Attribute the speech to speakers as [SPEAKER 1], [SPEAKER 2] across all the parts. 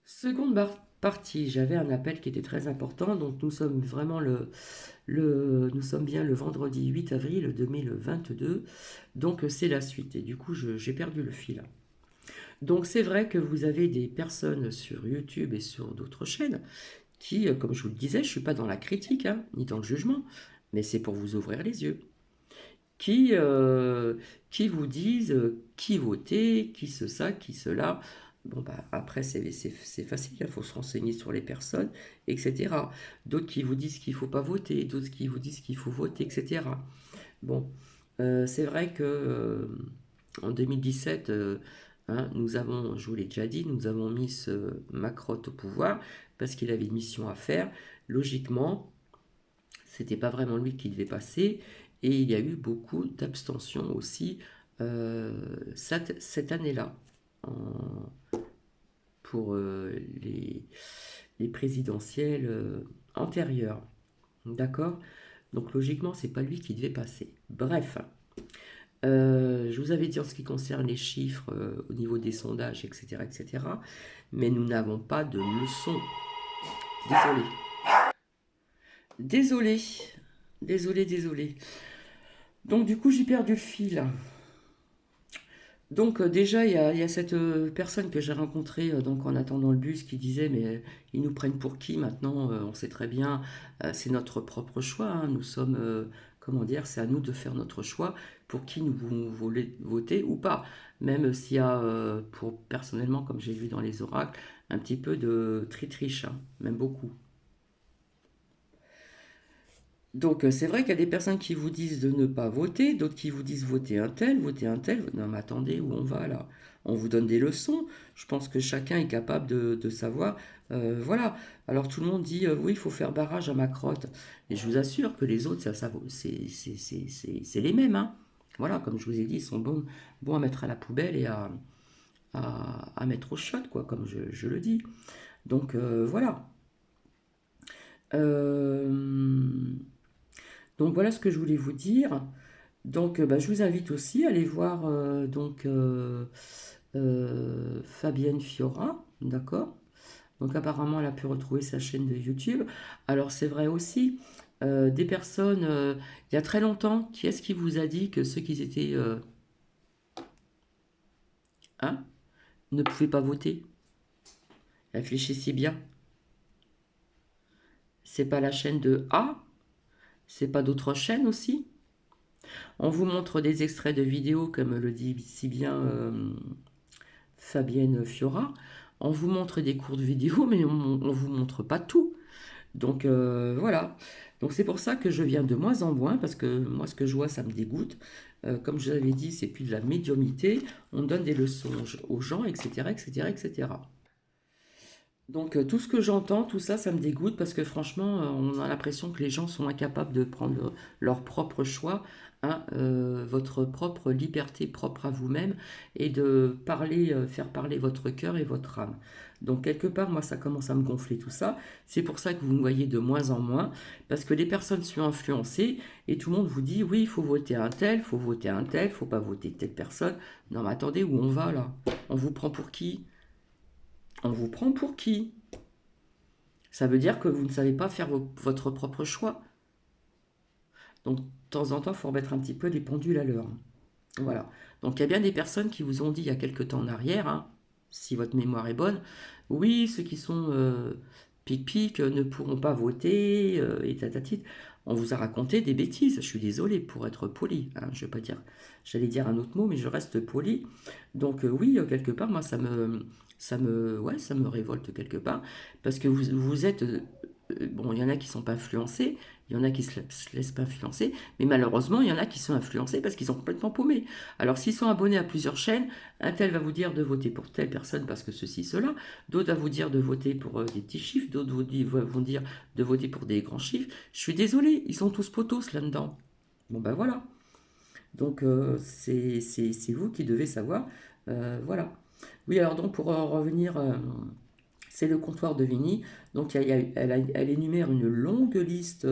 [SPEAKER 1] Seconde partie, j'avais un appel qui était très important, donc nous sommes vraiment nous sommes bien le vendredi 8 avril 2022, donc c'est la suite, et du coup j'ai perdu le fil. Donc c'est vrai que vous avez des personnes sur YouTube et sur d'autres chaînes qui, comme je vous le disais, je ne suis pas dans la critique, hein, ni dans le jugement, mais c'est pour vous ouvrir les yeux, qui, euh, qui vous disent qui voter, qui ça, qui cela. Bon, bah, après, c'est facile, il faut se renseigner sur les personnes, etc. D'autres qui vous disent qu'il ne faut pas voter, d'autres qui vous disent qu'il faut voter, etc. Bon, c'est vrai que en 2017, hein, nous avons, je vous l'ai déjà dit, nous avons mis ce Macron au pouvoir parce qu'il avait une mission à faire. Logiquement, c'était pas vraiment lui qui devait passer, et il y a eu beaucoup d'abstention aussi cette année-là pour les présidentielles antérieures. D'accord. Donc logiquement, c'est pas lui qui devait passer. Bref, je vous avais dit en ce qui concerne les chiffres au niveau des sondages, etc., etc. Mais nous n'avons pas de leçon. Désolé. Désolé. Désolé, désolé. Donc du coup, j'ai perdu le fil. Donc déjà, il y a cette personne que j'ai rencontrée donc en attendant le bus qui disait mais ils nous prennent pour qui maintenant. On sait très bien, c'est notre propre choix, hein. Nous sommes, comment dire, c'est à nous de faire notre choix pour qui nous voulez voter ou pas. Même s'il y a, pour personnellement, comme j'ai vu dans les oracles, un petit peu de triche, hein, même beaucoup. Donc c'est vrai qu'il y a des personnes qui vous disent de ne pas voter, d'autres qui vous disent voter un tel, voter un tel. Non mais attendez, où on va là? On vous donne des leçons. Je pense que chacun est capable de savoir. Voilà. Alors tout le monde dit oui, il faut faire barrage à ma crotte. Et je vous assure que les autres, c'est les mêmes, hein. Voilà, comme je vous ai dit, ils sont bons à mettre à la poubelle et à mettre au shot, quoi, comme je le dis. Donc voilà. Euh, donc voilà ce que je voulais vous dire. Donc bah, je vous invite aussi à aller voir Fabienne Fiora, d'accord? Donc apparemment elle a pu retrouver sa chaîne de YouTube. Alors c'est vrai aussi, des personnes, il y a très longtemps, qui est-ce qui vous a dit que ceux qui étaient, hein, ne pouvaient pas voter? Réfléchissez bien. C'est pas la chaîne de A? C'est pas d'autres chaînes aussi? On vous montre des extraits de vidéos, comme le dit si bien Fabienne Fiora. On vous montre des courtes vidéos, mais on ne vous montre pas tout. Donc voilà. Donc c'est pour ça que je viens de moins en moins, parce que moi ce que je vois, ça me dégoûte. Comme je vous avais dit, c'est plus de la médiumnité. On donne des leçons aux gens, etc., etc., etc. Donc tout ce que j'entends, tout ça, ça me dégoûte parce que franchement, on a l'impression que les gens sont incapables de prendre leur propre choix, hein, votre propre liberté propre à vous-même et de parler, faire parler votre cœur et votre âme. Donc quelque part, moi, ça commence à me gonfler tout ça. C'est pour ça que vous me voyez de moins en moins, parce que les personnes sont influencées et tout le monde vous dit, oui, il faut voter un tel, il faut voter un tel, il faut pas voter telle personne. Non mais attendez, où on va là? On vous prend pour qui? On vous prend pour qui? Ça veut dire que vous ne savez pas faire votre propre choix. Donc, de temps en temps, il faut remettre un petit peu les pendules à l'heure. Voilà. Donc, il y a bien des personnes qui vous ont dit il y a quelques temps en arrière, hein, si votre mémoire est bonne, oui, ceux qui sont pic-pic ne pourront pas voter, et tatatit. On vous a raconté des bêtises. Je suis désolé pour être poli, hein, je vais pas dire, j'allais dire un autre mot, mais je reste poli. Donc, oui, quelque part, moi, ouais, ça me révolte quelque part, parce que vous êtes, bon, il y en a qui sont pas influencés, il y en a qui se laissent pas influencer, mais malheureusement, il y en a qui sont influencés parce qu'ils sont complètement paumés. Alors, s'ils sont abonnés à plusieurs chaînes, un tel va vous dire de voter pour telle personne parce que ceci, cela, d'autres va vous dire de voter pour des petits chiffres, d'autres vont dire de voter pour des grands chiffres. Je suis désolé, ils sont tous potos là-dedans. Bon ben voilà. Donc c'est vous qui devez savoir. Voilà. Oui, alors donc pour en revenir, c'est le comptoir de Vigny. Donc elle énumère une longue liste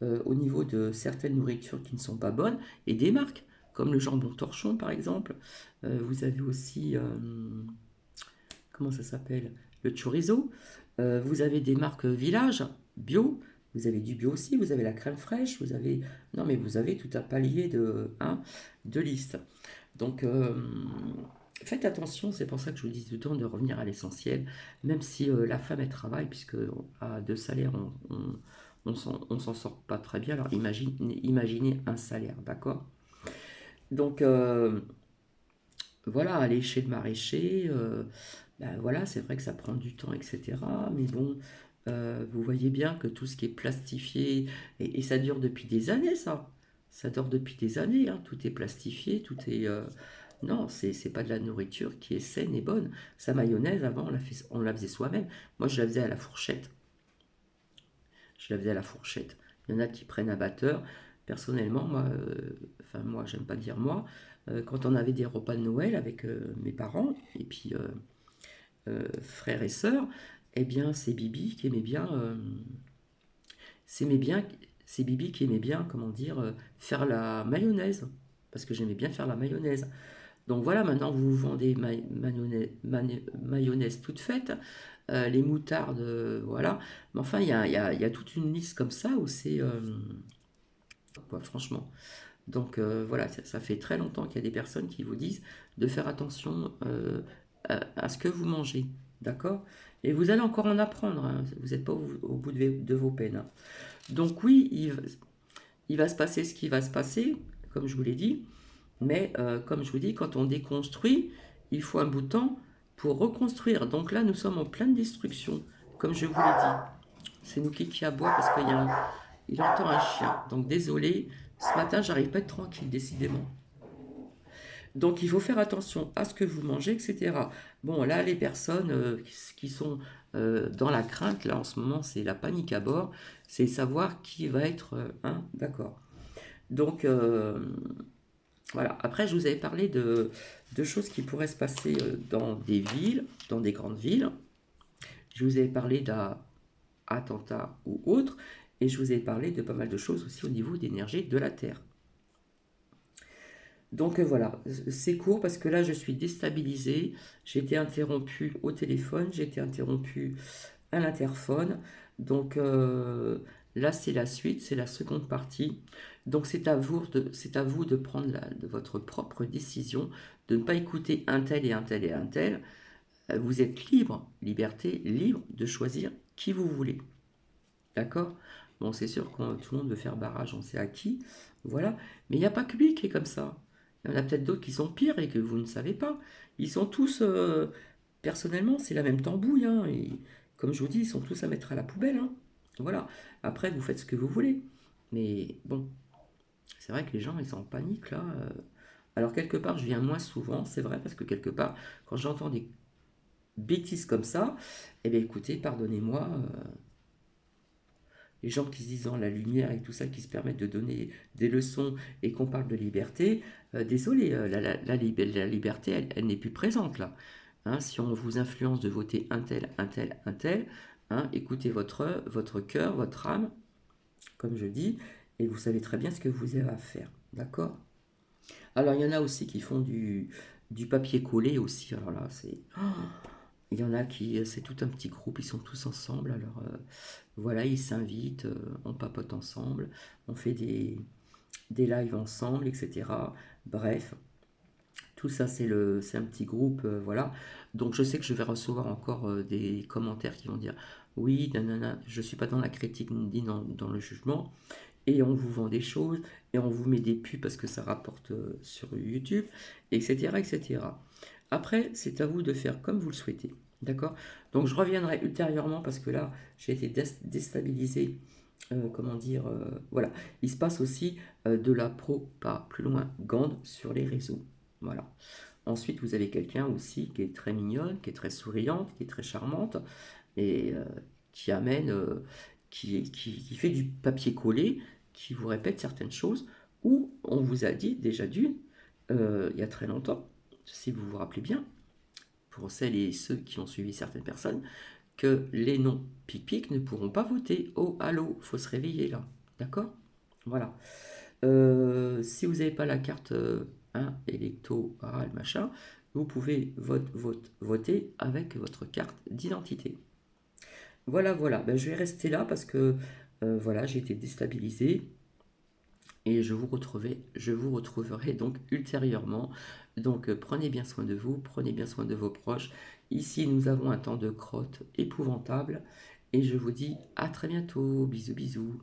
[SPEAKER 1] au niveau de certaines nourritures qui ne sont pas bonnes et des marques, comme le jambon torchon par exemple. Vous avez aussi, comment ça s'appelle? Le chorizo. Vous avez des marques village, bio. Vous avez du bio aussi, vous avez la crème fraîche, vous avez... Non, mais vous avez tout un palier hein, de listes. Donc, faites attention, c'est pour ça que je vous dis tout le temps de revenir à l'essentiel, même si la femme, elle travaille, puisque à deux salaires, on s'en sort pas très bien. Alors, imaginez un salaire, d'accord? Donc, voilà, aller chez le maraîcher, ben voilà, c'est vrai que ça prend du temps, etc. Mais bon, vous voyez bien que tout ce qui est plastifié, et ça dure depuis des années, ça. Ça dure depuis des années, hein. Tout est plastifié, tout est... Non, c'est pas de la nourriture qui est saine et bonne. Sa mayonnaise, avant, on la faisait soi-même. Moi, je la faisais à la fourchette. Je la faisais à la fourchette. Il y en a qui prennent un batteur. Personnellement, moi, enfin moi, j'aime pas dire moi, quand on avait des repas de Noël avec mes parents et puis frères et sœurs, eh bien, c'est Bibi qui aimait bien, c'est bien, c'est Bibi qui aimait bien, comment dire, faire la mayonnaise, parce que j'aimais bien faire la mayonnaise. Donc voilà, maintenant vous vendez mayonnaise toute faite, les moutardes, voilà. Mais enfin, il y a toute une liste comme ça où c'est, quoi, franchement. Donc voilà, ça fait très longtemps qu'il y a des personnes qui vous disent de faire attention à ce que vous mangez, d'accord? Et vous allez encore en apprendre, hein. Vous n'êtes pas au bout de vos peines, hein. Donc oui, il va se passer ce qui va se passer, comme je vous l'ai dit, mais comme je vous dis, quand on déconstruit, il faut un bout de temps pour reconstruire. Donc là, nous sommes en pleine destruction, comme je vous l'ai dit. C'est Nuki qui aboie parce il entend un chien. Donc désolé, ce matin, j'arrive pas à être tranquille, décidément. Donc il faut faire attention à ce que vous mangez, etc. Bon, là, les personnes qui sont dans la crainte, là, en ce moment, c'est la panique à bord, c'est savoir qui va être, hein, d'accord. Donc, voilà. Après, je vous avais parlé de choses qui pourraient se passer dans des villes, dans des grandes villes. Je vous avais parlé d'attentats ou autres, et je vous ai parlé de pas mal de choses aussi au niveau d'énergie de la Terre. Donc voilà, c'est court parce que là je suis déstabilisée, j'ai été interrompue au téléphone, j'ai été interrompue à l'interphone, donc là c'est la suite, c'est la seconde partie. Donc c'est à vous de prendre de votre propre décision, de ne pas écouter un tel et un tel et un tel. Vous êtes libre, liberté, libre de choisir qui vous voulez. D'accord? Bon, c'est sûr que tout le monde veut faire barrage, on sait à qui, voilà. Mais il n'y a pas que lui qui est comme ça. Il y en a peut-être d'autres qui sont pires et que vous ne savez pas. Ils sont tous, personnellement, c'est la même tambouille, hein, et comme je vous dis, ils sont tous à mettre à la poubelle, hein. Voilà. Après, vous faites ce que vous voulez. Mais bon, c'est vrai que les gens, ils sont en panique, là. Alors, quelque part, je viens moins souvent, c'est vrai, parce que quelque part, quand j'entends des bêtises comme ça, eh bien, écoutez, pardonnez-moi, les gens qui se disent dans la lumière et tout ça, qui se permettent de donner des leçons et qu'on parle de liberté, désolé, la liberté, elle n'est plus présente là. Hein, si on vous influence de voter un tel, un tel, un tel, hein, écoutez votre cœur, votre âme, comme je dis, et vous savez très bien ce que vous avez à faire. D'accord? Alors, il y en a aussi qui font du papier collé aussi. Alors là, c'est... Oh, il y en a qui, c'est tout un petit groupe, ils sont tous ensemble. Alors voilà, ils s'invitent, on papote ensemble, on fait des lives ensemble, etc. Bref, tout ça, c'est un petit groupe, voilà. Donc je sais que je vais recevoir encore des commentaires qui vont dire oui, nanana, je suis pas dans la critique ni dans le jugement, et on vous vend des choses, et on vous met des pubs parce que ça rapporte sur YouTube, etc., etc. Après, c'est à vous de faire comme vous le souhaitez. D'accord? Donc je reviendrai ultérieurement parce que là, j'ai été déstabilisé. Comment dire, voilà. Il se passe aussi de la pro, pas plus loin, gande sur les réseaux. Voilà. Ensuite, vous avez quelqu'un aussi qui est très mignonne, qui est très souriante, qui est très charmante et qui amène, qui fait du papier collé, qui vous répète certaines choses, où on vous a dit déjà d'une, il y a très longtemps, si vous vous rappelez bien, pour celles et ceux qui ont suivi certaines personnes, que les non pic-pic ne pourront pas voter. Oh, allô, faut se réveiller là. D'accord? Voilà. Si vous n'avez pas la carte hein, électorale, machin, vous pouvez voter avec votre carte d'identité. Voilà, voilà. Ben, je vais rester là parce que voilà, j'ai été déstabilisé et je vous retrouverai donc ultérieurement. Donc prenez bien soin de vous, prenez bien soin de vos proches. Ici, nous avons un temps de crotte épouvantable et je vous dis à très bientôt. Bisous, bisous.